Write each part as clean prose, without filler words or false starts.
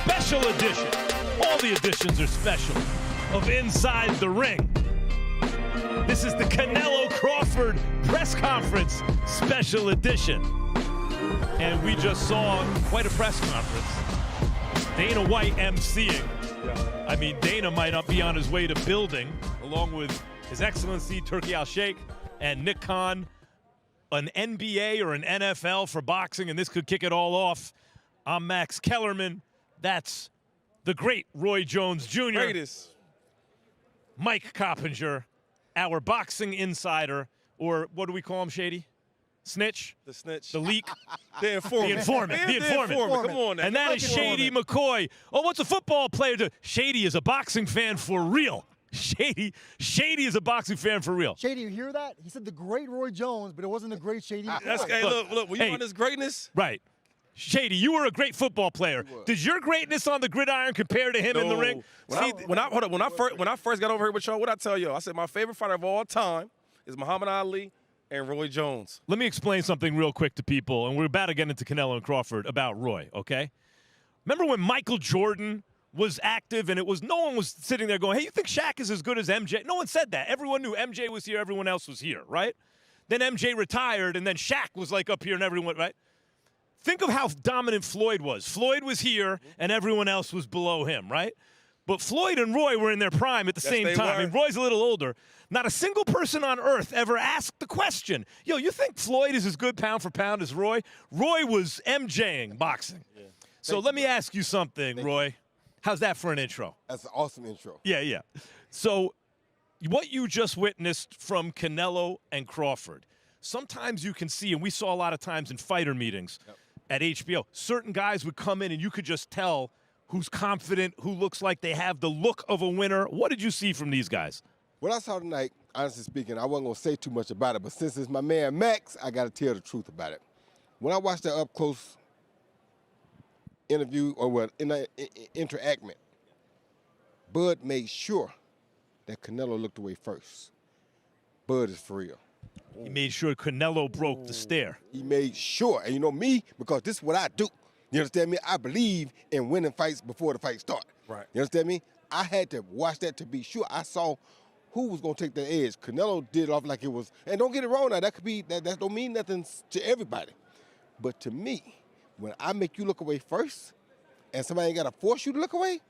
special edition. All the editions are special of Inside the Ring. This is the Canelo Crawford press conference special edition. And we just saw quite a press conference. Dana White emceeing. I mean, Dana might not be on his way to building, along with His Excellency Turki Al-Sheikh and Nick Khan, an NBA or an NFL for boxing, and this could kick it all off. I'm Max Kellerman. That's the great Roy Jones Jr. Greatest. Mike Coppinger, our boxing insider, or what do we call him, Shady? Snitch? The snitch. The leak? The informant. The informant. The informant. Come on now. And that is Shady McCoy. Oh, what's a football player do? Shady is a boxing fan for real. Shady is a boxing fan for real. Shady, you hear that? He said the great Roy Jones, but it wasn't the great Shady. That's, hey, look, when you want this greatness. Right. Shady, you were a great football player. Did your greatness on the gridiron compare to him in the ring? When I first got over here with y'all, what I tell y'all? I said my favorite fighter of all time is Muhammad Ali and Roy Jones. Let me explain something real quick to people, and we're about to get into Canelo and Crawford about Roy, okay? Remember when Michael Jordan was active and no one was sitting there going, hey, you think Shaq is as good as MJ? No one said that. Everyone knew MJ was here, everyone else was here, right? Then MJ retired, and then Shaq was like up here and everyone, right? Think of how dominant Floyd was. Floyd was here, and everyone else was below him, right? But Floyd and Roy were in their prime at the same time. I mean, Roy's a little older. Not a single person on earth ever asked the question, yo, you think Floyd is as good pound for pound as Roy? Roy was MJing boxing. Yeah. So let me ask you something, Roy. How's that for an intro? That's an awesome intro. Yeah. So what you just witnessed from Canelo and Crawford, sometimes you can see, and we saw a lot of times in fighter meetings at HBO, certain guys would come in and you could just tell who's confident, who looks like they have the look of a winner. What did you see from these guys? What I saw tonight, honestly speaking, I wasn't going to say too much about it, but since it's my man Max, I got to tell the truth about it. When I watched that up-close interview or interactment, Bud made sure that Canelo looked away first. Bud is for real. He made sure Canelo broke the stare. He made sure, and you know me, because this is what I do. You understand me? I believe in winning fights before the fight starts. Right. You understand me? I had to watch that to be sure. I saw who was going to take the edge. Canelo did it off like it was, and don't get it wrong now, that could be, that don't mean nothing to everybody. But to me, when I make you look away first, and somebody ain't got to force you to look away,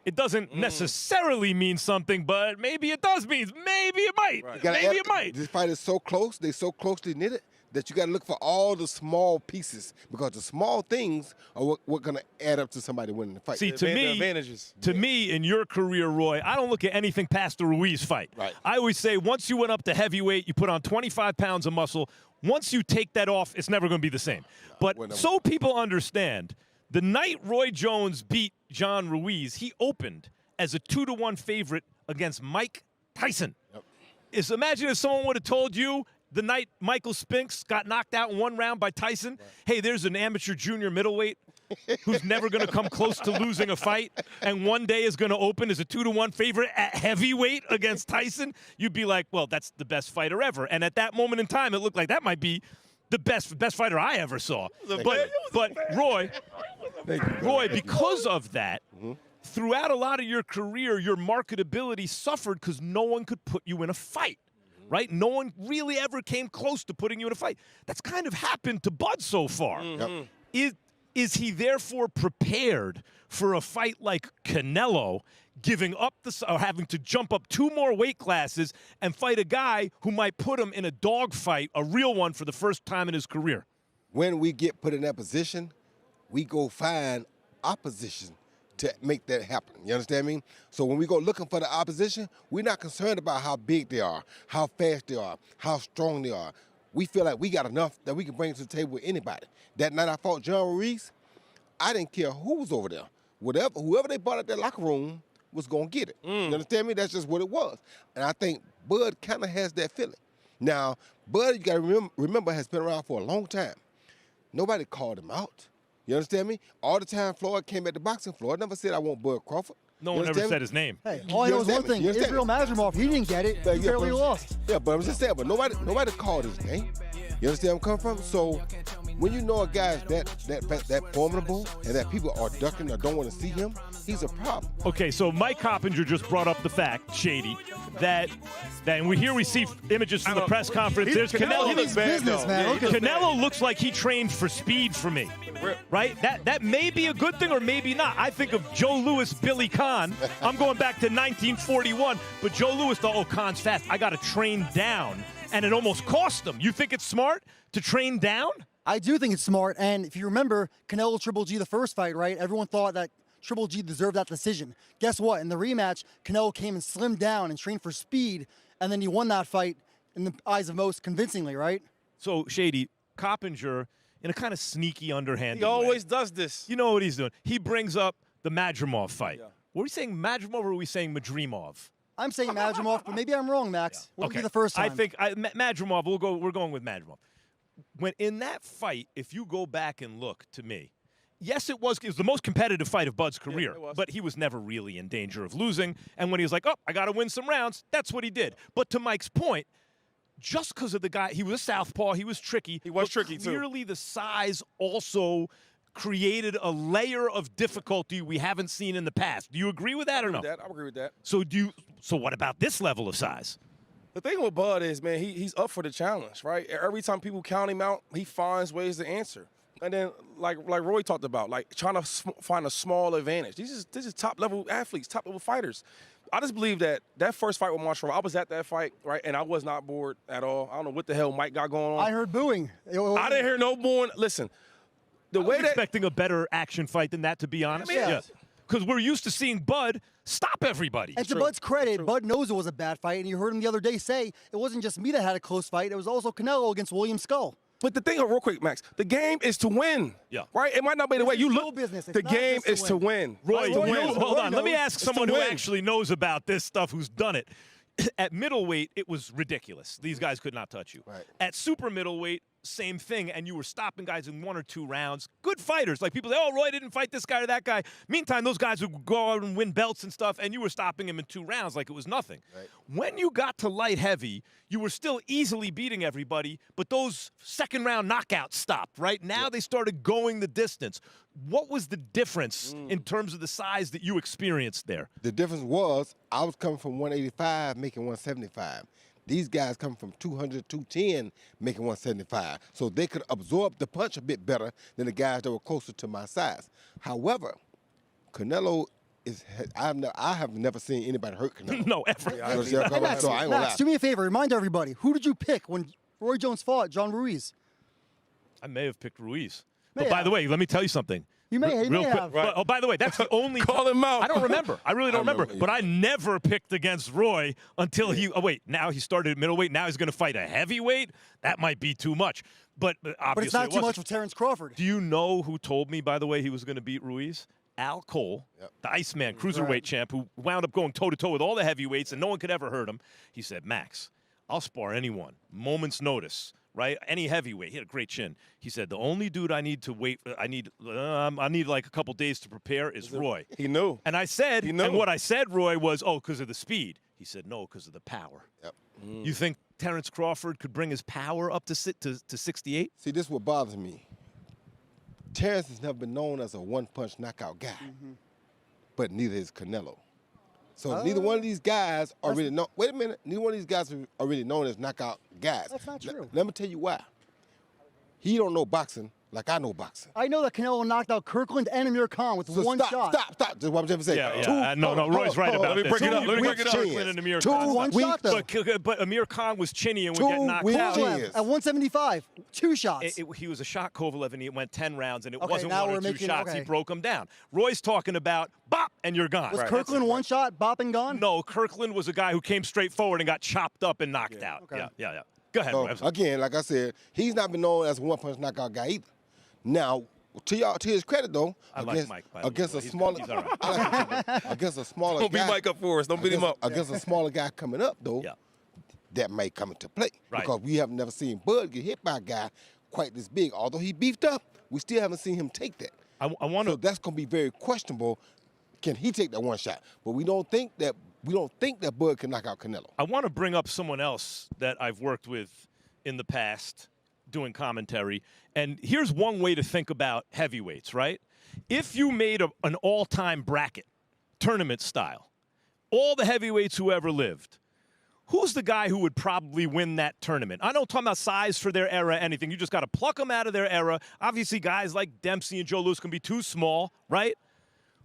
it doesn't necessarily mean something, but maybe it does mean. Maybe it might. Right. Maybe it might. This fight is so close. They're so closely knitted that you got to look for all the small pieces because the small things are what going to add up to somebody winning the fight. See, to me, in your career, Roy, I don't look at anything past the Ruiz fight. Right. I always say once you went up to heavyweight, you put on 25 pounds of muscle. Once you take that off, it's never going to be the same. But so people understand, the night Roy Jones beat John Ruiz, he opened as a 2-1 favorite against Mike Tyson. Yep. Imagine if someone would have told you the night Michael Spinks got knocked out in one round by Tyson, hey, there's an amateur junior middleweight who's never going to come close to losing a fight and one day is going to open as a 2-1 favorite at heavyweight against Tyson, you'd be like, well, that's the best fighter ever. And at that moment in time, it looked like that might be the best fighter I ever saw. But Roy, because of that, throughout a lot of your career, your marketability suffered because no one could put you in a fight, right? No one really ever came close to putting you in a fight. That's kind of happened to Bud so far. Is he therefore prepared for a fight like Canelo, giving up or having to jump up 2 more weight classes and fight a guy who might put him in a dogfight, a real one, for the first time in his career? When we get put in that position, we go find opposition to make that happen. You understand me? So when we go looking for the opposition, we're not concerned about how big they are, how fast they are, how strong they are. We feel like we got enough that we can bring to the table with anybody. That night I fought John Ruiz, I didn't care who was over there. Whoever they brought out that locker room was going to get it. You understand me? That's just what it was. And I think Bud kind of has that feeling. Now, Bud, you got to remember, has been around for a long time. Nobody called him out. You understand me? All the time Floyd came at the boxing floor, never said, I want Bud Crawford. No one ever said his name. Hey, all I know is one thing. Israel Mazrimov, he didn't get it. He barely lost. Yeah, but I'm just saying, but nobody called his name. You understand where I'm coming from? So When you know a guy is that formidable and that people are ducking or don't want to see him, he's a problem. Okay, so Mike Coppinger just brought up the fact, Shady, that we see images from the press conference. There's Canelo. He's business, man. Canelo looks like he trained for speed for me, right? That may be a good thing or maybe not. I think of Joe Louis, Billy Conn. I'm going back to 1941, but Joe Louis thought, oh, Conn's fast. I got to train down, and it almost cost him. You think it's smart to train down? I do think it's smart, and if you remember Canelo Triple G the first fight, right? Everyone thought that Triple G deserved that decision. Guess what? In the rematch, Canelo came and slimmed down and trained for speed, and then he won that fight in the eyes of most convincingly, right? So, Shady, Coppinger, in a kind of sneaky, underhanded He always way, does this. you know what he's doing. He brings up the Madrimov fight. Yeah. Were we saying Madrimov or were we saying Madrimov? I'm saying Madrimov, but maybe I'm wrong, Max. Wouldn't be the first time. I think Madrimov. We're going with Madrimov. When in that fight, if you go back and look, to me, yes, it was the most competitive fight of Bud's career, it was. but he was never really in danger of losing. And when he was like, oh, I got to win some rounds, that's what he did. But to Mike's point, just because of the guy, he was a southpaw, he was tricky. He was tricky, too. Clearly, the size also created a layer of difficulty we haven't seen in the past. Do you agree with that or no? I agree with that. So what about this level of size? The thing with Bud is, man, he's up for the challenge, right? Every time people count him out, he finds ways to answer. And then, like Roy talked about, like trying to find a small advantage. This is top-level athletes, top-level fighters. I just believe that first fight with Marshall, I was at that fight, right, and I was not bored at all. I don't know what the hell Mike got going on. I heard booing. I didn't hear no booing. Listen, I was expecting a better action fight than that, to be honest. Yeah. Because we're used to seeing Bud stop everybody. And to Bud's credit, Bud knows it was a bad fight, and you heard him the other day say it wasn't just me that had a close fight. It was also Canelo against William Skull. But the thing, real quick, Max, the game is to win. Yeah. Right? It might not be the way you look. Business. The game is to win. Roy, hold on. Let me ask someone who win. actually knows about this stuff, who's done it. At middleweight, it was ridiculous. These guys could not touch you. Right. At super middleweight, same thing, and you were stopping guys in 1 or 2 rounds. Good fighters. Like people say, oh, Roy didn't fight this guy or that guy. Meantime, those guys would go out and win belts and stuff, and you were stopping him in 2 rounds like it was nothing. Right. When you got to light heavy, you were still easily beating everybody, but those second-round knockouts stopped, right? Now they started going the distance. What was the difference in terms of the size that you experienced there? The difference was I was coming from 185, making 175. These guys come from 200, 210, making 175. So they could absorb the punch a bit better than the guys that were closer to my size. However, Canelo is, I have never seen anybody hurt Canelo. No, ever. Max, So I ain't gonna lie. do me a favor. Remind everybody, who did you pick when Roy Jones fought John Ruiz? I may have picked Ruiz. May But by have. the way, let me tell you something. You may Real quick. have. But, oh, by the way, that's the only. Call him out. I don't remember. I really don't remember. remember. But I never picked against Roy until he. Oh wait, now he started at middleweight. Now he's going to fight a heavyweight. That might be too much. But obviously, But it's not it too wasn't. much for Terrence Crawford. Do you know who told me, by the way, he was going to beat Ruiz? Al Cole, the Iceman, cruiserweight champ, who wound up going toe-to-toe with all the heavyweights, and no one could ever hurt him. He said, Max, I'll spar anyone, moment's notice, right? Any heavyweight. He had a great chin. He said, the only dude I need to wait, I need like a couple days to prepare is Roy. He knew. And I said, He knew. and what I said, Roy, was, oh, because of the speed. He said, no, because of the power. Yep. You think Terrence Crawford could bring his power up to 68? See, this is what bothers me. Terrence has never been known as a one-punch knockout guy, but neither is Canelo. So neither one of these guys are really known. Wait a minute. Neither one of these guys are really known as knockout guys. That's not true. Let me tell you why. He don't know boxing like I know boxing. I know that Canelo knocked out Kirkland and Amir Khan with one shot. Stop. That's what I'm trying to say. Yeah. No, Roy's right about Let me this. break it up. You Let me bring break it up. Kirkland and Amir Two Khan. One shot, though. But Amir Khan was chinny and would Two get knocked weeks out. in. Kovalev at 175, 2 shots. He was a shot Kovalev, and he went 10 rounds, and it Okay, wasn't now 1 or we're 2 making- shots. He okay. broke him down. Roy's talking about bop, and you're gone. Was Kirkland one shot, bop and gone? No, Kirkland was a guy who came straight forward and got chopped up and knocked out. Okay. Yeah. Go ahead, So, Roy. I'm sorry. again, like I said, he's not been known as a one-punch knockout guy either. Now, to his credit though, I like Mike, by the way. against a He's smaller, good. He's all right. I like him. Against a smaller Don't beat guy, Mike up for us. Don't beat him up. Against a smaller guy coming up though, Yeah. that may come into play Right. because we have never seen Bud get hit by a guy quite this big. Although he beefed up, we still haven't seen him take that. I want So to. that's going to be very questionable. Can he take that one shot? But we don't think that Bud can knock out Canelo. I want to bring up someone else that I've worked with in the past doing commentary, and here's one way to think about heavyweights, right? If you made an all-time bracket, tournament style, all the heavyweights who ever lived, who's the guy who would probably win that tournament? I don't talk about size for their era, anything. You just got to pluck them out of their era. Obviously, guys like Dempsey and Joe Louis can be too small, right?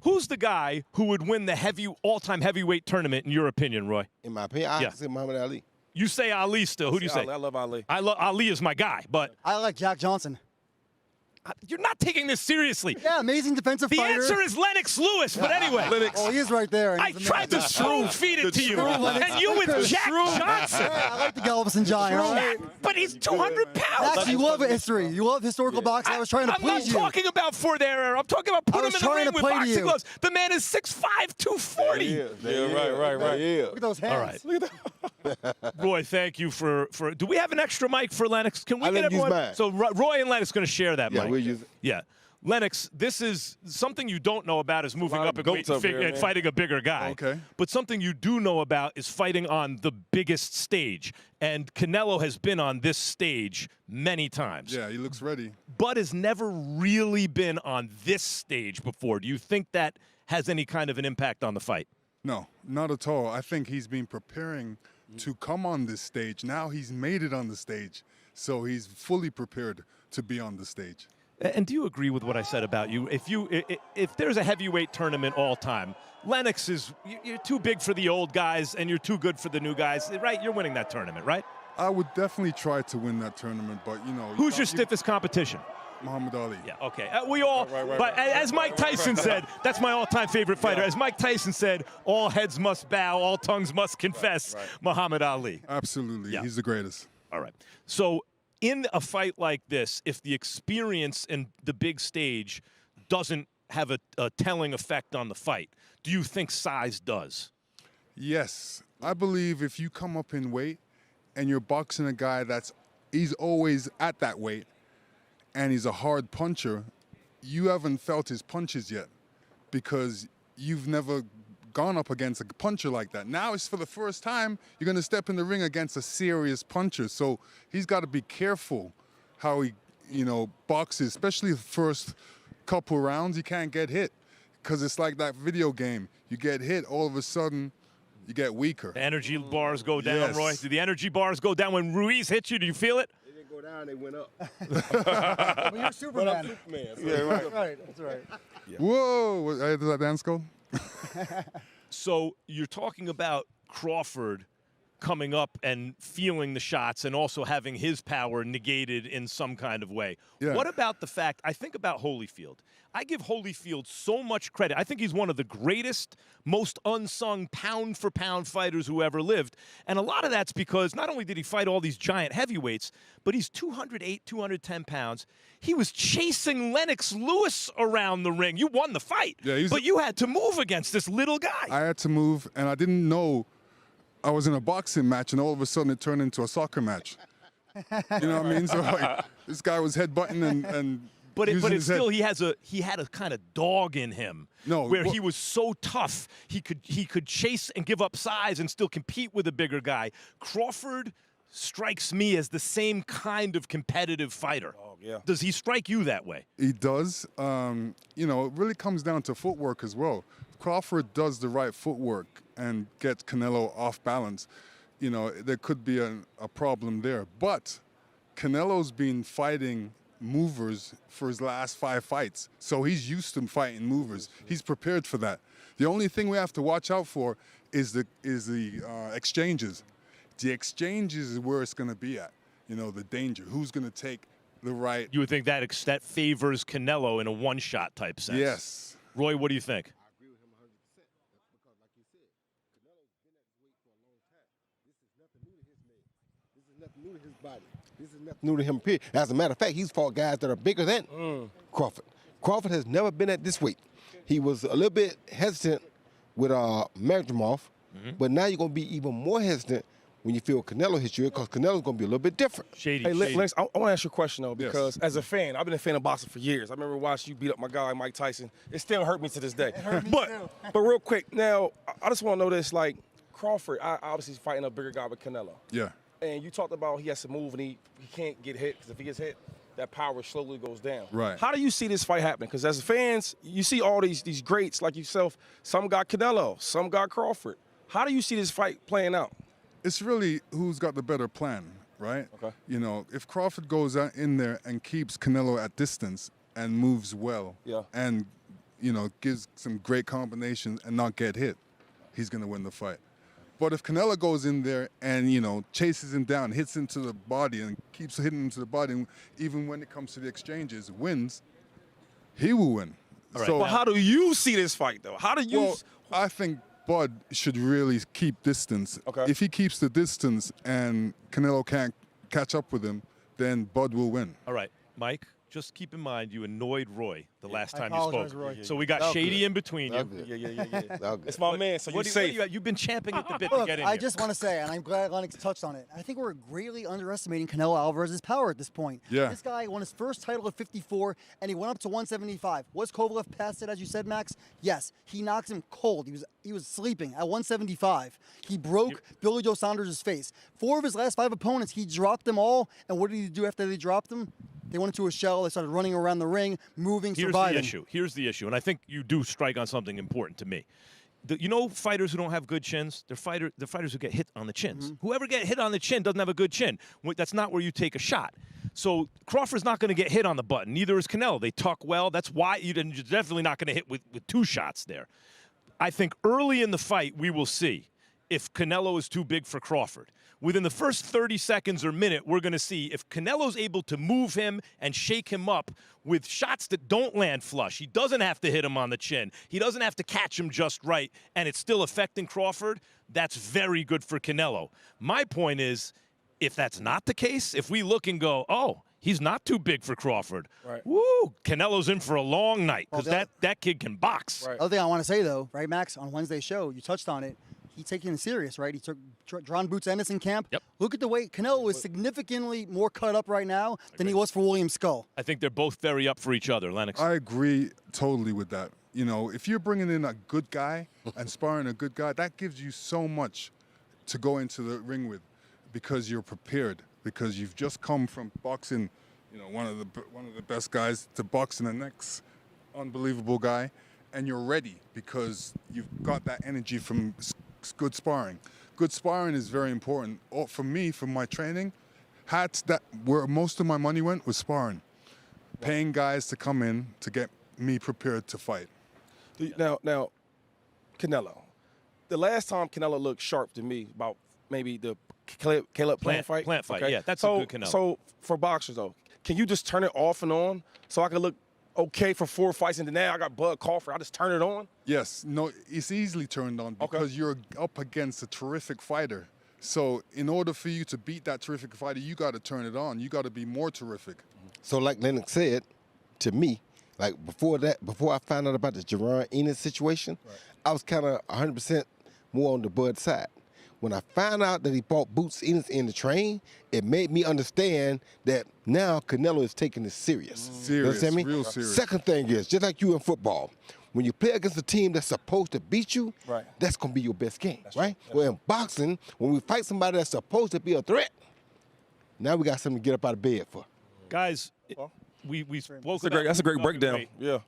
Who's the guy who would win the all-time heavyweight tournament, in your opinion, Roy? In my opinion, I say Muhammad Ali. You say Ali still. Who do you say? Ali. I love Ali. Ali is my guy, but I like Jack Johnson. you're not taking this seriously. Yeah, amazing defensive The fighter. answer is Lennox Lewis, but anyway. Oh, he is right there. and I he's tried to amazing. spoon feed it to you, and you with Jack Johnson. Yeah, I like the Galveston Giant. All right? But he's 200 pounds. Actually, you love history. You love historical boxing. I was trying to I'm not please you. talking about for their era. I'm talking about put I him was in the trying ring to with play to boxing you. gloves. The man is 6'5", 240. Yeah, right. Yeah. Look at those hands. All right. Look at that. Roy, thank you for. Do we have an extra mic for Lennox? Can we I get let him use everyone? mine. So Roy and Lennox going to share that Yeah, mic. we'll use it. Yeah. Lennox, this is something you don't know about is moving lot up of and, goats up here, and man. fighting a bigger guy. Okay. But something you do know about is fighting on the biggest stage. And Canelo has been on this stage many times. Yeah, he looks ready. Bud has never really been on this stage before. Do you think that has any kind of an impact on the fight? No, not at all. I think he's been preparing to come on this stage. Now he's made it on the stage, so he's fully prepared to be on the stage. And do you agree with what I said about you? If there's a heavyweight tournament all time, Lennox you're too big for the old guys and you're too good for the new guys, right? You're winning that tournament, right? I would definitely try to win that tournament, but you know. Who's your stiffest competition? Muhammad Ali. Yeah, okay. We all, but as Mike Tyson said, that's my all-time favorite fighter. As Mike Tyson said, all heads must bow, all tongues must confess. Muhammad Ali. Absolutely. Yeah. He's the greatest. All right. So in a fight like this, if the experience and the big stage doesn't have a telling effect on the fight, do you think size does? Yes. I believe if you come up in weight and you're boxing a guy he's always at that weight and he's a hard puncher, you haven't felt his punches yet because you've never gone up against a puncher like that. Now it's for the first time you're going to step in the ring against a serious puncher. So he's got to be careful how he, boxes, especially the first couple rounds. He can't get hit because it's like that video game. You get hit, all of a sudden you get weaker. The energy bars go down, Yes. Roy. Did the energy bars go down when Ruiz hit you? Did you feel it? They didn't go down, they went up. Well, you're Superman. Yeah, right. Right, that's right. Whoa, does that dance go? So you're talking about Crawford coming up and feeling the shots and also having his power negated in some kind of way. Yeah. What about the fact, I think about Holyfield. I give Holyfield so much credit. I think he's one of the greatest, most unsung pound-for-pound fighters who ever lived. And a lot of that's because not only did he fight all these giant heavyweights, but he's 208, 210 pounds. He was chasing Lennox Lewis around the ring. You won the fight, Yeah, but you had to move against this little guy. I had to move, and I didn't know I was in a boxing match, and all of a sudden it turned into a soccer match. You know what I mean? So like, this guy was headbutting and But using it's his head. still he had a kind of dog in him. No, where well- he was so tough he could chase and give up size and still compete with a bigger guy. Crawford strikes me as the same kind of competitive fighter. Oh, yeah. Does he strike you that way? He does. It really comes down to footwork as well. Crawford does the right footwork and gets Canelo off balance. There could be a problem there. But Canelo's been fighting movers for his last 5 fights. So he's used to fighting movers. He's prepared for that. The only thing we have to watch out for is the exchanges. The exchanges is where it's going to be at. The danger. Who's going to take the right? You would think that favors Canelo in a one-shot type sense. Yes. Roy, what do you think? I agree with him 100%. That's because, like you said, Canelo's been at this weight for a long time. This is nothing new to his man. This is nothing new to his body. This is nothing new to him, period. As a matter of fact, he's fought guys that are bigger than Crawford. Crawford has never been at this weight. He was a little bit hesitant with Magdramov, but now you're going to be even more hesitant when you feel Canelo hit you, because Canelo's going to be a little bit different. Shady. Hey, shady. Lennox, I want to ask you a question, though, Yes. because as a fan, I've been a fan of boxing for years. I remember watching you beat up my guy, Mike Tyson. It still hurt me to this day. But real quick, now, I just want to know this, like, Crawford, obviously is fighting a bigger guy with Canelo. Yeah. And you talked about he has to move and he can't get hit because if he gets hit, that power slowly goes down. Right. How do you see this fight happening? Because as fans, you see all these greats like yourself. Some got Canelo, some got Crawford. How do you see this fight playing out? It's really who's got the better plan, right? Okay. You know, if Crawford goes in there and keeps Canelo at distance and moves well, Yeah. and you know gives some great combinations and not get hit, he's gonna win the fight. But if Canelo goes in there and, you know, chases him down, hits him to the body and keeps hitting him to the body, and even when it comes to the exchanges, wins, he will win. All right. So, But how do you see this fight, though? How do you? well, I think Bud should really keep distance. Okay. If he keeps the distance and Canelo can't catch up with him, then Bud will win. All right, Mike, just keep in mind you annoyed Roy the last I time you apologize, spoke. Roy. So we got All Shady good. in between you. All good. yeah. All good. It's my man, so What you do you- safe. you've been champing at the bit to Look, get in I here. just want to say, and I'm glad Lennox touched on it, I think we're greatly underestimating Canelo Alvarez's power at this point. Yeah. This guy won his first title at 54, and he went up to 175. Was Kovalev past it, as you said, Max? Yes. He knocked him cold. He was sleeping at 175. He broke Billy Joe Saunders' face. 4 of his last 5 opponents, he dropped them all, and what did he do after they dropped him? They went into a shell. They started running around the ring, moving, Here's surviving. the issue. Here's the issue, and I think you do strike on something important to me. You know, fighters who don't have good chins, they're fighters who get hit on the chins. Whoever get hit on the chin doesn't have a good chin. That's not where you take a shot. So Crawford's not going to get hit on the button. Neither is Canelo. They tuck well. That's why you're definitely not going to hit with 2 shots there. I think early in the fight we will see if Canelo is too big for Crawford. Within the first 30 seconds or minute, we're going to see if Canelo's able to move him and shake him up with shots that don't land flush. He doesn't have to hit him on the chin. He doesn't have to catch him just right, and it's still affecting Crawford. That's very good for Canelo. My point is, if that's not the case, if we look and go, oh, he's not too big for Crawford. Right. Woo, Canelo's in for a long night because Well, that kid can box. Right. Other thing I want to say, though, right, Max, on Wednesday's show, you touched on it. He taking it serious, right? He took John Boots Ennis in camp. Yep. Look at the way Canelo is significantly more cut up right now than he was for William Skull. I think they're both very up for each other, Lennox. I agree totally with that. You know, if you're bringing in a good guy and sparring a good guy, that gives you so much to go into the ring with because you're prepared, because you've just come from boxing, you know, one of the best guys to boxing the next unbelievable guy, and you're ready because you've got that energy from good sparring. Good sparring is very important. For me, for my training, where most of my money went was sparring. Paying guys to come in to get me prepared to fight. Now, Canelo. The last time Canelo looked sharp to me, about maybe the Caleb Plant fight. Plant fight, Okay. yeah, that's a good Canelo. So for boxers though, can you just turn it off and on so I can look okay for 4 fights and then now I got Bud Crawford, I just turn it on? Yes, no, it's easily turned on because you're up against a terrific fighter. So in order for you to beat that terrific fighter, you got to turn it on. You got to be more terrific. So like Lennox said, to me, like before I found out about the Jerron Enos situation, I was kind of 100% more on the Bud side. When I found out that he bought Boots Enos in the train, it made me understand that now Canelo is taking this serious. Serious, You understand me? real serious. Second thing is, just like you in football, when you play against a team that's supposed to beat you, Right. that's going to be your best game, right? Well, in boxing, when we fight somebody that's supposed to be a threat, now we got something to get up out of bed for. Guys, we spoke That's a great about breakdown. moving up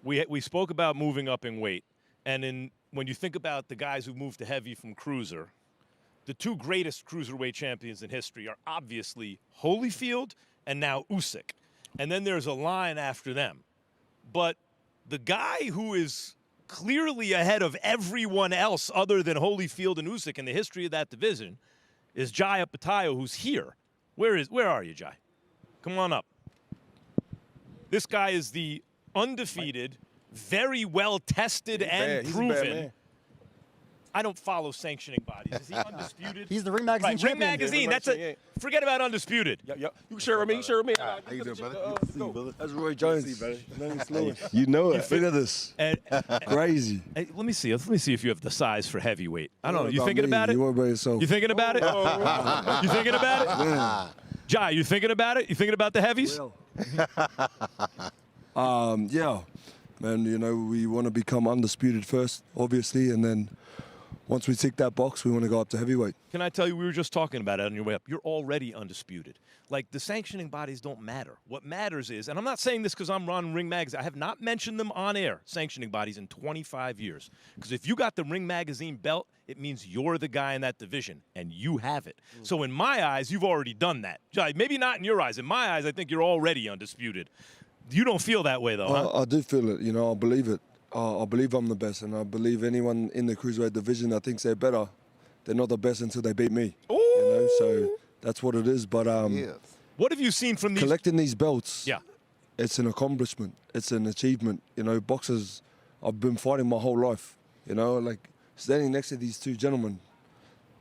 in weight. We spoke about moving up in weight, and when you think about the guys who moved to heavy from cruiser, the 2 greatest cruiserweight champions in history are obviously Holyfield and now Usyk, and then there's a line after them. But the guy who is clearly ahead of everyone else other than Holyfield and Usyk in the history of that division is Jai Apatayo, who's here. Where are you, Jai? Come on up. This guy is the undefeated, very well tested and He's a bad proven. man. I don't follow sanctioning bodies. Is he undisputed? He's the Ring Magazine Right, Ring champion. Magazine. That's Yeah. Forget about undisputed. Yep. You can share with me. You share with me. How you doing, brother? That's Roy Jones. You know it. Look at this. And, Crazy. hey, let me see if you have the size for heavyweight. I don't know. You About thinking me. about it? You want by yourself. You thinking about it? You thinking about it? Jai, you thinking about it? You thinking about the heavies? Yeah. Man, you know, we want to become undisputed first, obviously, and then once we tick that box, we want to go up to heavyweight. Can I tell you, we were just talking about it on your way up. You're already undisputed. Like, the sanctioning bodies don't matter. What matters is, and I'm not saying this because I'm on Ring Magazine. I have not mentioned them on air, sanctioning bodies, in 25 years. Because if you got the Ring Magazine belt, it means you're the guy in that division, and you have it. So in my eyes, you've already done that. Maybe not in your eyes. In my eyes, I think you're already undisputed. You don't feel that way, though, huh? I do feel it. You know, I believe it. I believe I'm the best, and I believe anyone in the cruiserweight division that thinks they're better, they're not the best until they beat me. Ooh. You know, so that's what it is. But what have you seen from these? Collecting these belts, yeah, it's an accomplishment. It's an achievement. You know, boxers, I've been fighting my whole life. You know, like standing next to these two gentlemen,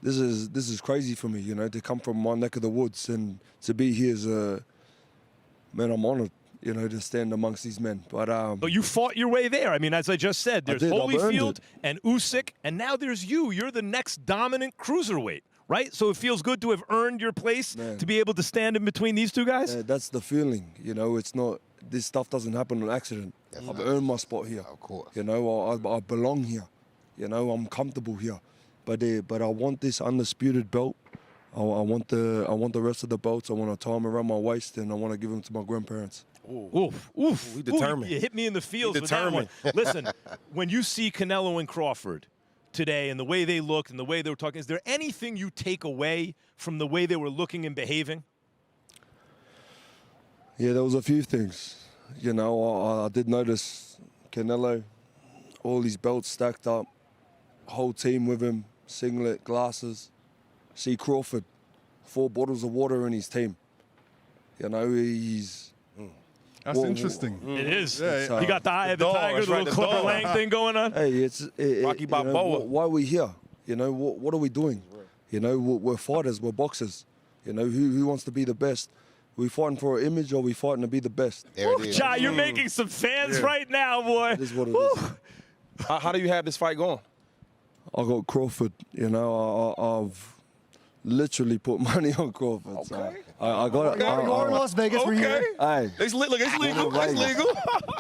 this is crazy for me. You know, to come from my neck of the woods and to be here is man, I'm honored. You know, to stand amongst these men. But you fought your way there. I mean, as I just said, there's Holyfield and Usyk, and now there's you. You're the next dominant cruiserweight, right? So it feels good to have earned your place, to be able to stand in between these two guys? That's the feeling. You know, it's not, this stuff doesn't happen on accident. I've earned my spot here. Of course. You know, I belong here. You know, I'm comfortable here. But I want this undisputed belt. I want the rest of the belts. I want to tie them around my waist, and I want to give them to my grandparents. Oof. We determined. You hit me in the feels with that one. Listen, when you see Canelo and Crawford today and the way they looked and the way they were talking, is there anything you take away from the way they were looking and behaving? Yeah, there was a few things. You know, I did notice Canelo, all these belts stacked up, whole team with him, singlet, glasses. See Crawford, 4 bottles of water in his team. You know, he's... That's interesting. It is. Yeah, he got the eye of the tiger, the little Clubber Lang thing going on. Hey, Rocky Balboa. Why are we here? You know, what are we doing? You know, we're fighters, we're boxers. You know, who wants to be the best? We fighting for an image, or we fighting to be the best? Jai, you're making some fans right now, boy. It is what it is. How do you have this fight going? I got Crawford. You know, I've literally put money on Crawford. Okay. So I got it. You're in Las Vegas. We're here. Hey. It's legal. It's legal.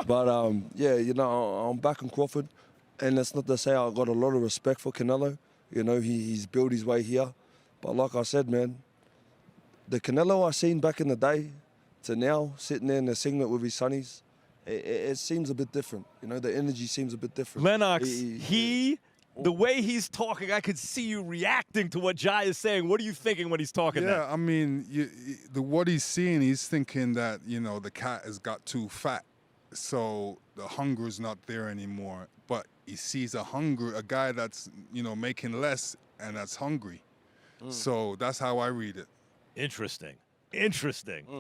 But, yeah, you know, I'm back on Crawford. And that's not to say I got a lot of respect for Canelo. You know, he's built his way here. But like I said, man, the Canelo I seen back in the day to now, sitting there in the singlet with his sonnies, it seems a bit different. You know, the energy seems a bit different. Lennox, the way he's talking, I could see you reacting to what Jai is saying. What are you thinking when he's talking Yeah, now? I mean, what he's seeing, he's thinking that, you know, the cat has got too fat, so the hunger's not there anymore. But he sees a guy that's, you know, making less and that's hungry. So that's how I read it. Interesting,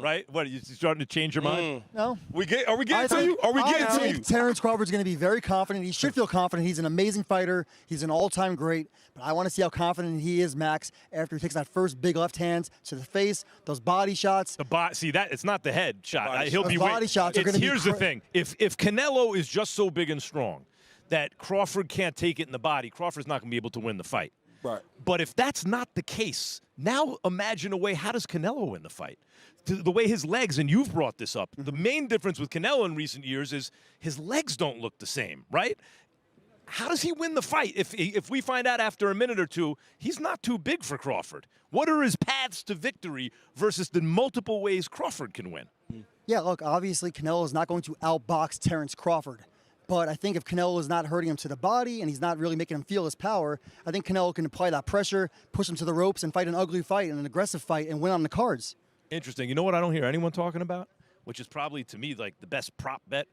right? What, are you starting to change your mind? No. Are we getting to you? Are we I getting to think you? Terrence Crawford's going to be very confident. He should feel confident. He's an amazing fighter. He's an all-time great. But I want to see how confident he is, Max, after he takes that first big left hand to the face, those body shots. See, that it's not the head shot. Those body shots are going to be. Here's the thing: if Canelo is just so big and strong that Crawford can't take it in the body, Crawford's not going to be able to win the fight. Right. But if that's not the case, now imagine a way, how does Canelo win the fight? The way his legs, and you've brought this up, the main difference with Canelo in recent years is his legs don't look the same, right? How does he win the fight if we find out after a minute or two he's not too big for Crawford? What are his paths to victory versus the multiple ways Crawford can win? Yeah, look, obviously Canelo is not going to outbox Terrence Crawford. But I think if Canelo is not hurting him to the body and he's not really making him feel his power, I think Canelo can apply that pressure, push him to the ropes, and fight an ugly fight and an aggressive fight and win on the cards. Interesting. You know what I don't hear anyone talking about? Which is probably, to me, like the best prop bet.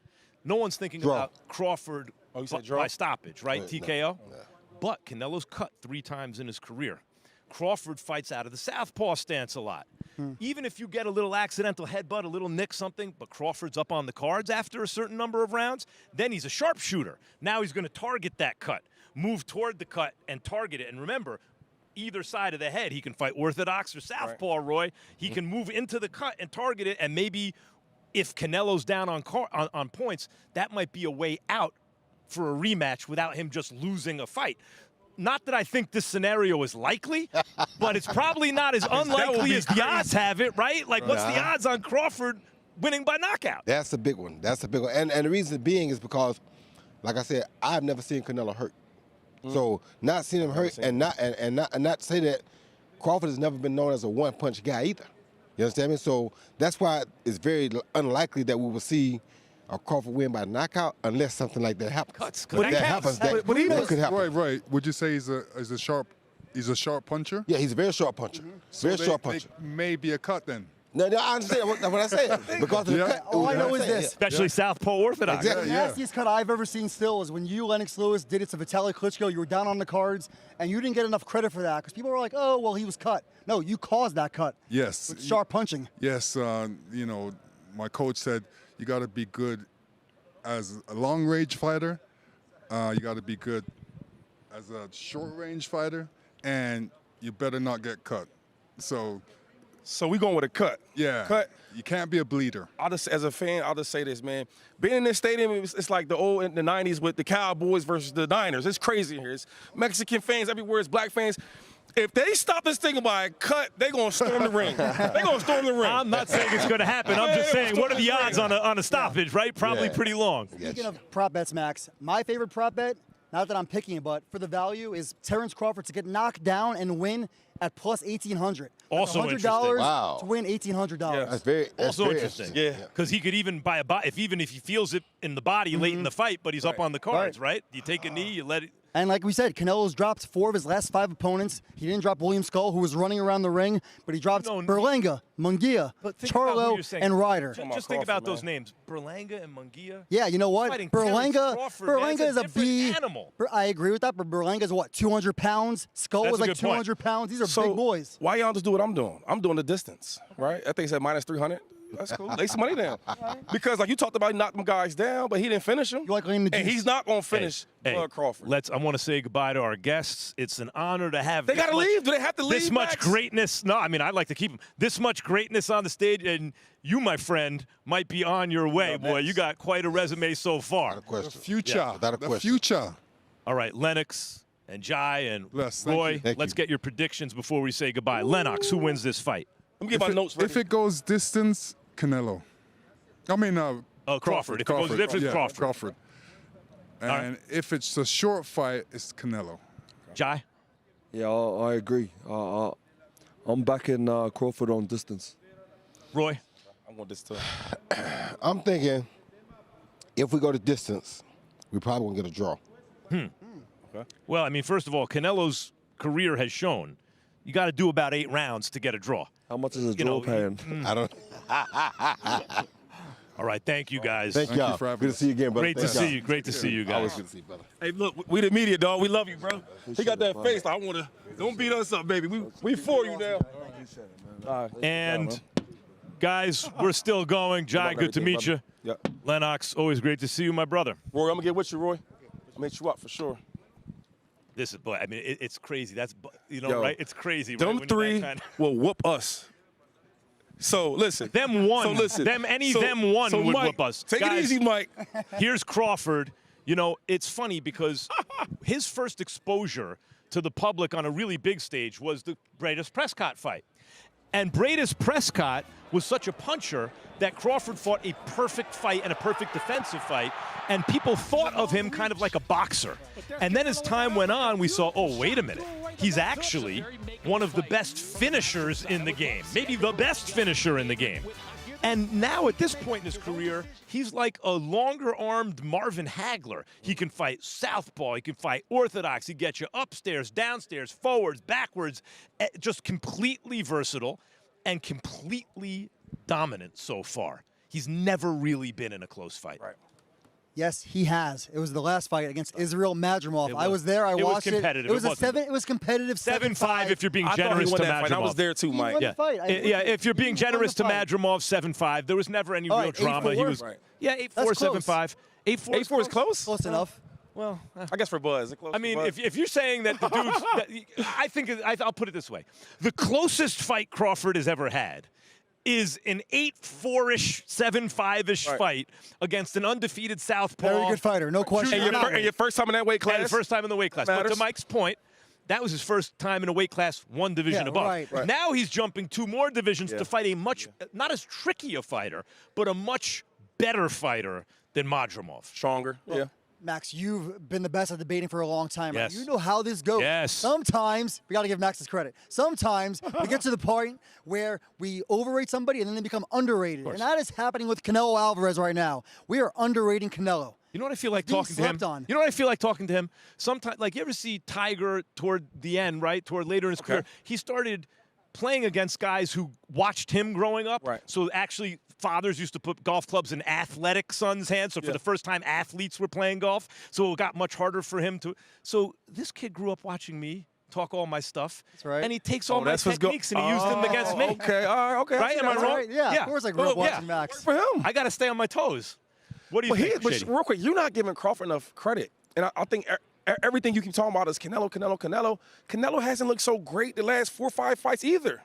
No one's thinking about Crawford by stoppage, right? TKO. No. But Canelo's cut 3 times in his career. Crawford fights out of the southpaw stance a lot. Even if you get a little accidental headbutt, a little nick, something, but Crawford's up on the cards after a certain number of rounds, then he's a sharpshooter. Now he's going to target that cut, move toward the cut, and target it. And remember, either side of the head, he can fight orthodox or southpaw, Roy. He can move into the cut and target it, and maybe if Canelo's down on points, that might be a way out for a rematch without him just losing a fight. Not that I think this scenario is likely, but it's probably not as unlikely as the odds have it, right? Like, what's the odds on Crawford winning by knockout? That's the big one. That's the big one. And the reason being is because, like I said, I've never seen Canelo hurt. So not seeing him hurt and not say that Crawford has never been known as a one-punch guy either. You understand me? So that's why it's very unlikely that we will see a Crawford win by knockout unless something like that happens. Cuts. But that happens. That could happen. Right. Would you say he's a sharp puncher? Yeah, he's a very sharp puncher. Very sharp puncher. Maybe a cut then. No, I understand what I said. Because of the cut. All I know is this. Especially Southpaw Orthodox. Exactly. The nastiest cut I've ever seen still is when you, Lennox Lewis, did it to Vitaly Klitschko. You were down on the cards, and you didn't get enough credit for that because people were like, oh, well, he was cut. No, you caused that cut. Yes. With sharp punching. Yes. You know, my coach said you got to be good as a long-range fighter. You got to be good as a short-range fighter, and you better not get cut. So we going with a cut. yeah, Cut. You can't be a bleeder. As a fan, I'll just say this, man. Being in this stadium, it's like the old in the 90s with the Cowboys versus the Niners. It's crazy here. It's Mexican fans everywhere. It's black fans. If they stop this thing by a cut, they're going to storm the ring. They're going to storm the ring. I'm not saying it's going to happen. I'm just saying, what are the odds on a stoppage, right? Probably pretty long. Speaking of prop bets, Max, my favorite prop bet, not that I'm picking it, but for the value, is Terrence Crawford to get knocked down and win at plus 1,800. Also $100 interesting. Wow. to win $1,800. That's very Also very interesting. Yeah. Because he could even buy even if he feels it in the body late in the fight, but he's up on the cards, right? You take a knee, you let it. And like we said, Canelo's dropped 4 of his last 5 opponents. He didn't drop William Skull, who was running around the ring, but he dropped Berlanga, Munguia, But think about who Charlo, you're saying. and Ryder. Just think about those names. Berlanga and Munguia. Yeah, you know what? Fighting Terrence Crawford, man. Berlanga It's is a different B. animal. I agree with that, but Berlanga is what, 200 pounds? Skull That's was a like good point. 200 pounds. These are So big boys. why y'all just do what I'm doing? I'm doing the distance, right? I think it's at minus 300. That's cool. Lay some money down. Because like you talked about, he knocked them guys down, but he didn't finish them. You like laying the And juice. he's not going to finish Hey, Crawford. I want to say goodbye to our guests. It's an honor to have. They got to leave. Do they have to leave? This much Max? greatness. No, I mean, I'd like to keep them. This much greatness on the stage, and you, my friend, might be on your way, boy. You got quite a resume so far. Without a question. The future. without a the question. future. All right, Lennox and Jai and Yes, thank Roy, you. Thank let's you. get your predictions before we say goodbye. Lennox, who wins this fight? Let me get my notes ready. If it goes distance, Canelo. I mean, Crawford. If it goes distance, yeah, Crawford. Crawford. right. And if it's a short fight, it's Canelo. Jai? Yeah, I agree. I'm backing Crawford on distance. Roy? I want this to. I'm thinking if we go to distance, we probably won't get a draw. Well, I mean, first of all, Canelo's career has shown you got to do about 8 rounds to get a draw. How much is a You draw know, paying? I don't. All right, thank you guys. Thank you y'all. for having Good to us. see you again, brother. Great to Thank see y'all. you. Great to see you Always guys. good to see you, brother. Hey, look, we the media, dog. We love you, bro. He got that face. I want to. Don't beat us up, baby. We for you now. And guys, we're still going. Jai, good to meet you. Yep. Lennox, always great to see you, my brother. Roy, I'm gonna get with you, Roy. Meet you up for sure. This is, boy, I mean, it's crazy. That's, Yo, right? It's crazy. Them right? When you're three that kind of- will whoop us. So listen. Them one. So listen. Them one so would Mike, whoop us. Take Guys, it easy, Mike. Here's Crawford. You know, it's funny because his first exposure to the public on a really big stage was the Bradis Prescott fight. And Bradis Prescott was such a puncher that Crawford fought a perfect fight and a perfect defensive fight, and people thought of him kind of like a boxer. And then as time went on, we saw, oh, wait a minute. He's actually one of the best finishers in the game, maybe the best finisher in the game. And now at this point in his career, he's like a longer-armed Marvin Hagler. He can fight southpaw, he can fight orthodox, he gets you upstairs, downstairs, forwards, backwards, just completely versatile and completely dominant so far. He's never really been in a close fight. Right. Yes, he has. It was the last fight against Israel Madrimov. It I was- was there. I it was watched it. competitive. It was It a wasn't. seven. It was competitive. 7-5 if you're being I thought he generous won to that fight. I was Madrimov. there too, Mike. won the fight. Yeah, if you're being He won generous the to fight. Madrimov, 7-5. There was never any All real right, drama. 8-4. He was, Right. yeah, 8-4, That's close. 7-5. 8-4 8-4 is close? Close enough. Well, I guess for Buzz. Is it close I mean, for Buzz? if you're saying that the dude's, I think I'll put it this way: the closest fight Crawford has ever had is an 8-4-ish, 7-5-ish Right. fight against an undefeated southpaw. Very good fighter, no question. Junior and your first time in that weight class? And first time in the weight class. But Matters. to Mike's point, that was his first time in a weight class one division Yeah, above. right. Now he's jumping 2 more divisions Yeah. to fight a much, not as tricky a fighter, but a much better fighter than Madrimov. Stronger. Yeah. Max, you've been the best at debating for a long time. Yes. You know how this goes. Yes. Sometimes, we got to give Max his credit. Sometimes we get to the point where we overrate somebody and then they become underrated. And that is happening with Canelo Alvarez right now. We are underrating Canelo. You know what I feel like Being talking to him? slept on. You know what I feel like talking to him? Sometimes, like, you ever see Tiger toward the end, right? Toward later in his career, he started playing against guys who watched him growing up. Right. So actually, fathers used to put golf clubs in athletic sons' hands. So for the first time, athletes were playing golf. So it got much harder for him to. So this kid grew up watching me talk all my stuff. That's right. And he takes all my techniques and he used them against me. Okay, all right, okay. Right? Am I wrong? Right? Yeah, of course I grew up watching Max. For him. I got to stay on my toes. What do you think, But Shady? real quick, you're not giving Crawford enough credit. And I think everything you keep talking about is Canelo. Canelo hasn't looked so great the last 4 or 5 fights either.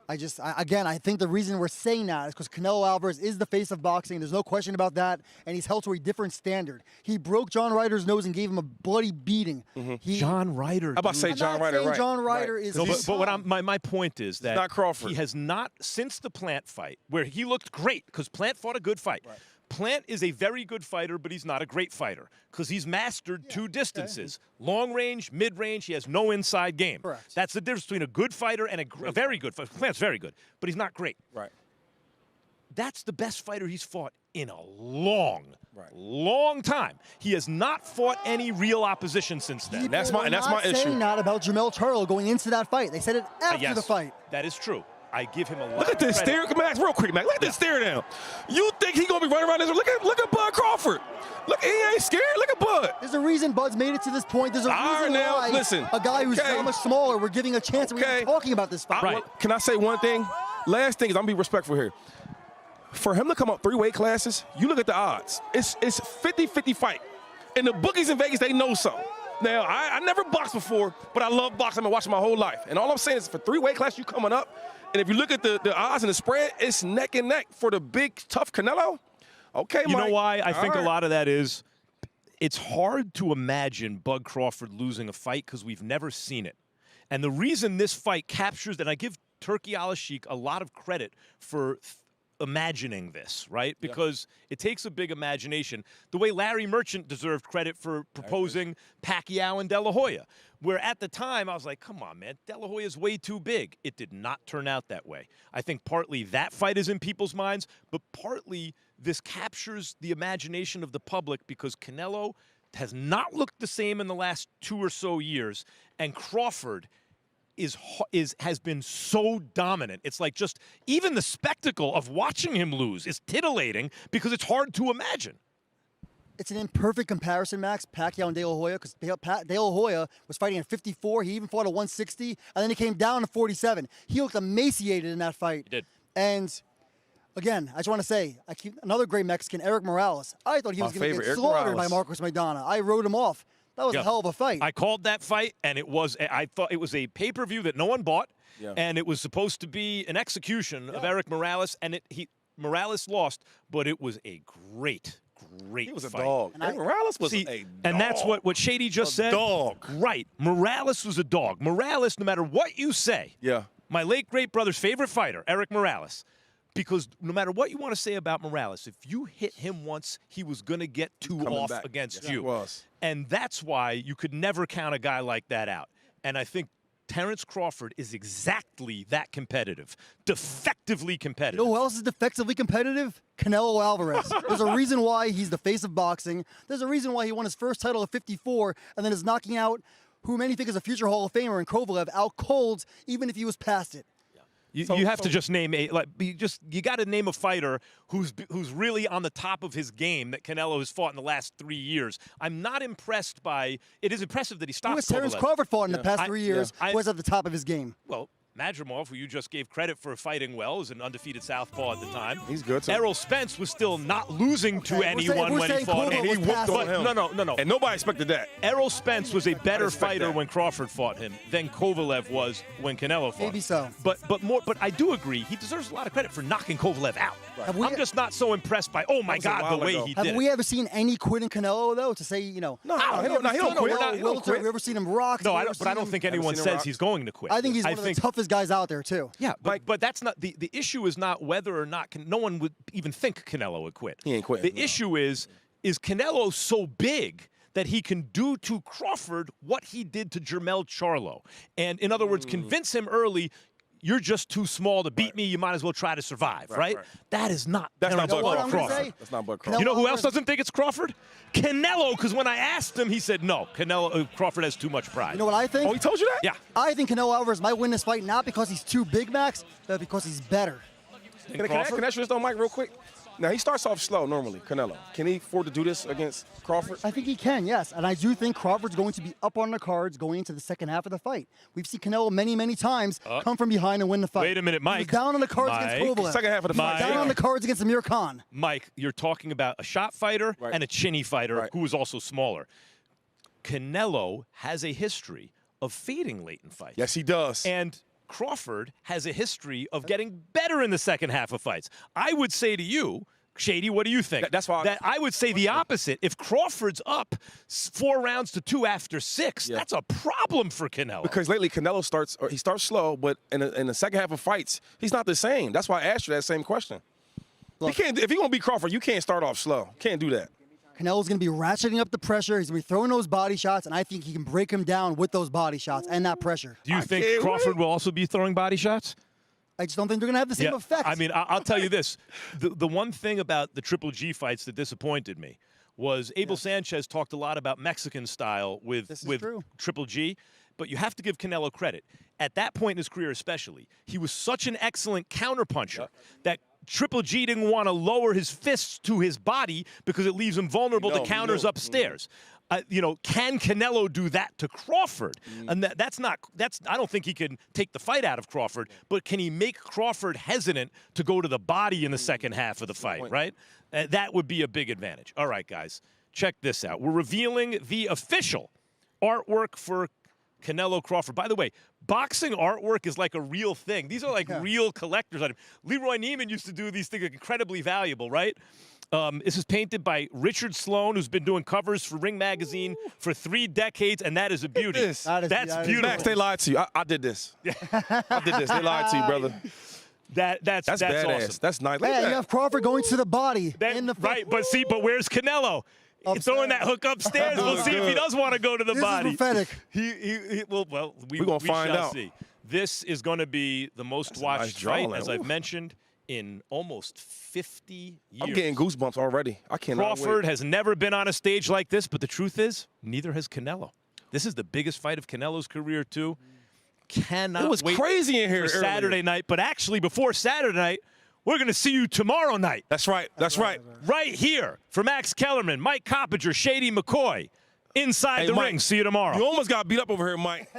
Again, I think the reason we're saying that is because Canelo Alvarez is the face of boxing. There's no question about that. And he's held to a different standard. He broke John Ryder's nose and gave him a bloody beating. John Ryder. I'm about to say I'm John not Ryder, saying right? John Ryder right. is. No, his but what son. my point is that not Crawford. he has not, since the Plant fight, where he looked great, because Plant fought a good fight. Right. Plant is a very good fighter, but he's not a great fighter because he's mastered two distances. Long range, mid range, he has no inside game. Correct. That's the difference between a good fighter and a very good fighter. Plant's very good, but he's not great. Right. That's the best fighter he's fought in a long time. He has not fought any real opposition since then. People That's my were not issue. saying that about Jamel Charlo going into that fight. They said it after Yes, the fight. that is true. I give him a lot Look at this of credit. stare, Max, real quick, Max. Look at this stare down. You think he gonna be running around this? Look at Bud Crawford. Look, he ain't scared. Look at Bud. There's a reason Bud's made it to this point. There's a All right, reason now, why listen. a guy who's Okay. so much smaller, we're giving a chance. We're Okay. even talking about this fight. Right. Can I say one thing? Last thing is I'm gonna be respectful here. For him to come up 3 weight classes, you look at the odds. It's 50-50 fight. And the bookies in Vegas, they know something. Now, I never boxed before, but I love boxing. I've been watching my whole life. And all I'm saying is for 3 weight classes, you coming up. And if you look at the odds and the spread, it's neck and neck for the big, tough Canelo. Okay, You Mike. know why I think All a right. lot of that is it's hard to imagine Bud Crawford losing a fight because we've never seen it. And the reason this fight captures, and I give Turki Al-Sheikh a lot of credit for imagining this, right? Because it takes a big imagination. The way Larry Merchant deserved credit for proposing Pacquiao and De La Hoya, where at the time I was like, come on, man, De La Hoya's way too big. It did not turn out that way. I think partly that fight is in people's minds, but partly this captures the imagination of the public because Canelo has not looked the same in the last 2 or so years, and Crawford has been so dominant. It's like just even the spectacle of watching him lose is titillating because it's hard to imagine. It's an imperfect comparison, Max, Pacquiao and De La Hoya, because De La Hoya was fighting at 54. He even fought at 160, and then he came down to 47. He looked emaciated in that fight. He did. And again, I just want to say, another great Mexican, Eric Morales. I thought he was My going to favorite, get Eric slaughtered by Morales. Marcos Maidana. I wrote him off. That was a hell of a fight. I called that fight, and I thought it was a pay-per-view that no one bought, and it was supposed to be an execution of Eric Morales, and Morales lost, but it was a great He was a fight. dog. And Morales was a dog. And that's what Shady just said. Dog. Right. Morales was a dog. Morales, no matter what you say, my late great brother's favorite fighter, Eric Morales, because no matter what you want to say about Morales, if you hit him once, he was going to get two off back. against Yes, you. he was. And that's why you could never count a guy like that out. And I think Terrence Crawford is exactly that competitive, defectively competitive. You know who else is defectively competitive? Canelo Alvarez. There's a reason why he's the face of boxing. There's a reason why he won his first title at 54 and then is knocking out who many think is a future Hall of Famer in Kovalev out cold, even if he was past it. You have to just name you got to name a fighter who's really on the top of his game that Canelo has fought in the last 3 years. I'm not impressed by it. Is impressive that he stopped. Who has Terrence Kovalev. Crawford fought in the past 3 years? I- Was at the top of his game. Well, Madrimov, who you just gave credit for fighting well, is an undefeated southpaw at the time. He's good, too. Errol Spence was still not losing to Okay, anyone we're when he saying fought Kovalev him. was He whooped past on him. him. No. And nobody expected that. Errol Spence was a better respect fighter that. when Crawford fought him than Kovalev was when Canelo fought Maybe him. so. But I do agree he deserves a lot of credit for knocking Kovalev out. Have we- I'm just not so impressed by my was a God, the while way ago. he Have did we it. ever seen any quit in Canelo, though, to say, No, he have don't we quit. ever He don't Wilter, quit. have we ever seen him rock? No, Have we I ever don't, but I seen don't him- think anyone seen him says rock. he's going to quit. I think he's one of the toughest guys out there, too. Yeah, but that's not the issue. Is not whether or not no one would even think Canelo would quit. He ain't quitting, The no. issue is Canelo so big that he can do to Crawford what he did to Jermell Charlo. And in other words, convince him early, you're just too small to beat me. You might as well try to survive, right? That is not. That's not Bud Crawford. That's not Bud Crawford. You know who else doesn't think it's Crawford? Canelo, because when I asked him, he said no. Crawford has too much pride. You know what I think? Oh, he told you that? Yeah. I think Canelo Alvarez might win this fight not because he's too big, Max, but because he's better. Can I ask you this, though, Mike, real quick? Now, he starts off slow normally, Canelo. Can he afford to do this against Crawford? I think he can, yes. And I do think Crawford's going to be up on the cards going into the second half of the fight. We've seen Canelo many, many times come from behind and win the fight. Wait a minute, Mike. He was down on the cards against Kovalev. Second half of the fight. Down on the cards against Amir Khan. Mike, you're talking about a shot fighter and a chinny fighter who is also smaller. Canelo has a history of fading late in fights. Yes, he does. And Crawford has a history of getting better in the second half of fights. I would say to you, Shady, what do you think? That's why I would say the opposite. If Crawford's up 4 rounds to 2 after 6, that's a problem for Canelo. Because lately Canelo starts slow, but in the second half of fights, he's not the same. That's why I asked you that same question. Look, if you want to beat Crawford, you can't start off slow. Can't do that. Canelo's going to be ratcheting up the pressure. He's going to be throwing those body shots, and I think he can break him down with those body shots and that pressure. Do you think Crawford will also be throwing body shots? I just don't think they're going to have the same effect. I mean, I'll tell you this. The one thing about the Triple G fights that disappointed me was Abel Sanchez talked a lot about Mexican style with Triple G, but you have to give Canelo credit. At that point in his career especially, he was such an excellent counterpuncher that Triple G didn't want to lower his fists to his body because it leaves him vulnerable to counters upstairs. Can Canelo do that to Crawford? And I don't think he can take the fight out of Crawford, but can he make Crawford hesitant to go to the body in the second half of the fight, right? That would be a big advantage. All right, guys, check this out. We're revealing the official artwork for Canelo Crawford. By the way, boxing artwork is like a real thing. These are like real collector's items. Leroy Neiman used to do these things, incredibly valuable, right? This is painted by Richard Sloan, who's been doing covers for Ring Magazine for 3 decades, and that is a beauty. That's beautiful. Max, they lied to you. I did this. I did this. They lied to you, brother. That's badass. awesome. That's nice. Yeah, you have Crawford going to the body in the fight. Right, but where's Canelo? He's throwing that hook upstairs. We'll see if he does want to go to the body. This is We're prophetic. going to find out. See. This is going to be the most watched fight, as I've mentioned, in almost 50 years. I'm getting goosebumps already. I cannot Crawford wait. has never been on a stage like this, but the truth is, neither has Canelo. This is the biggest fight of Canelo's career, too. Cannot It was wait crazy in here for Saturday night, but actually before Saturday night, we're going to see you tomorrow night. That's right. That's right. Right here for Max Kellerman, Mike Coppinger, Shady McCoy, inside the ring. See you tomorrow. You almost got beat up over here, Mike.